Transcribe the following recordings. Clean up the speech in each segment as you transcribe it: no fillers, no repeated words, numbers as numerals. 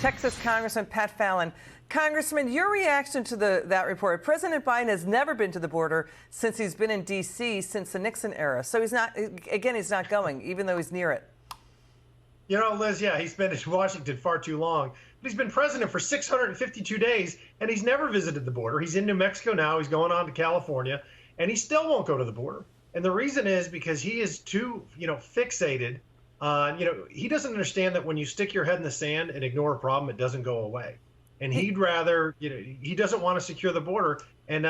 Texas Congressman Pat Fallon. Congressman, your reaction to that report. President Biden has never been to the border since he's been in D.C. since the Nixon era. So he's not going, even though he's near it. You know, Liz, yeah, he's been in Washington far too long. But he's been president for 652 days, and he's never visited the border. He's in New Mexico now. He's going on to California, and he still won't go to the border. And the reason is because he is too, fixated on, he doesn't understand that when you stick your head in the sand and ignore a problem, it doesn't go away. And he'd rather, he doesn't want to secure the border. And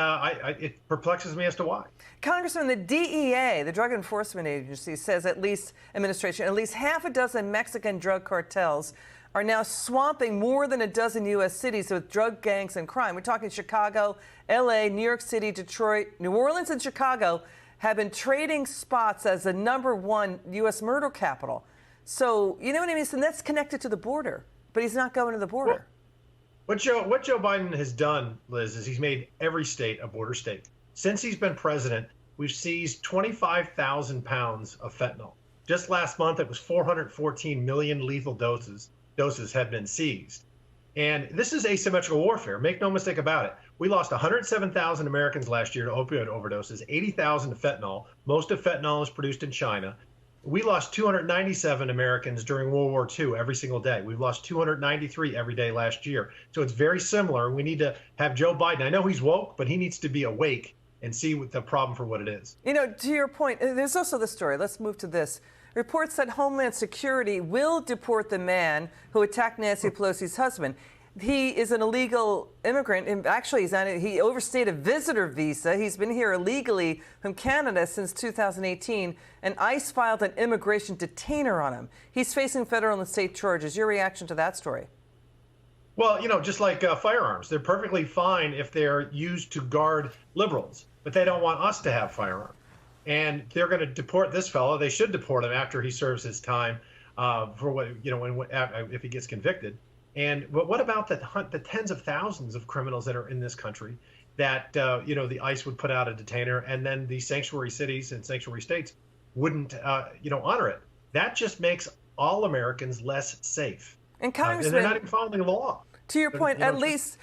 it perplexes me as to why. Congressman, the DEA, the Drug Enforcement Agency, says at least half a dozen Mexican drug cartels are now swamping more than a dozen U.S. cities with drug gangs and crime. We're talking Chicago, L.A., New York City, Detroit, New Orleans, and Chicago have been trading spots as the #1 U.S. murder capital. So, you know what I mean? So that's connected to the border, but he's not going to the border. Well, what Joe Biden has done, Liz, is he's made every state a border state. Since he's been president, we've seized 25,000 pounds of fentanyl. Just last month, it was 414 million lethal doses had been seized. And this is asymmetrical warfare. Make no mistake about it. We lost 107,000 Americans last year to opioid overdoses, 80,000 to fentanyl. Most of fentanyl is produced in China. We lost 297 Americans during World War II every single day. We've lost 293 every day last year. So it's very similar. We need to have Joe Biden. I know he's woke, but he needs to be awake and see the problem for what it is. To your point, there's also the story. Let's move to this. Reports that Homeland Security will deport the man who attacked Nancy Pelosi's husband. He is an illegal immigrant, and actually he overstayed a visitor visa. He's been here illegally from Canada since 2018, and ICE filed an immigration detainer on him. He's facing federal and state charges. Your reaction to that story? Well, just like firearms, they're perfectly fine if they're used to guard liberals, but they don't want us to have firearms. And they're going to deport this fellow. They should deport him after he serves his time for what, if he gets convicted. And what about the tens of thousands of criminals that are in this country that, the ICE would put out a detainer, and then the sanctuary cities and sanctuary states wouldn't, honor it? That just makes all Americans less safe. And Congressman, and they're not even following the law. To your point, at least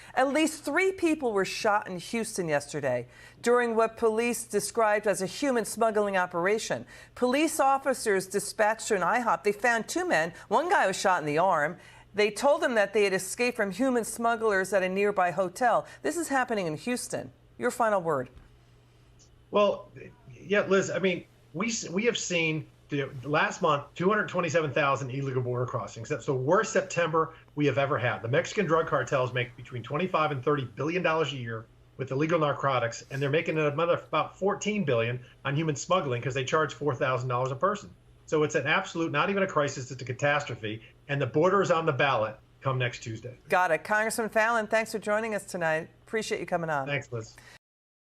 3 people were shot in Houston yesterday during what police described as a human smuggling operation. Police officers dispatched to an IHOP. They found 2 men. One guy was shot in the arm. They told them that they had escaped from human smugglers at a nearby hotel. This is happening in Houston. Your final word. Well, yeah, Liz, I mean, we have seen last month 227,000 illegal border crossings. That's the worst September we have ever had. The Mexican drug cartels make between $25 and $30 billion a year with illegal narcotics, and they're making about $14 billion on human smuggling because they charge $4,000 a person. So it's an absolute, not even a crisis, it's a catastrophe. And the border is on the ballot come next Tuesday. Got it. Congressman Fallon, thanks for joining us tonight. Appreciate you coming on. Thanks, Liz.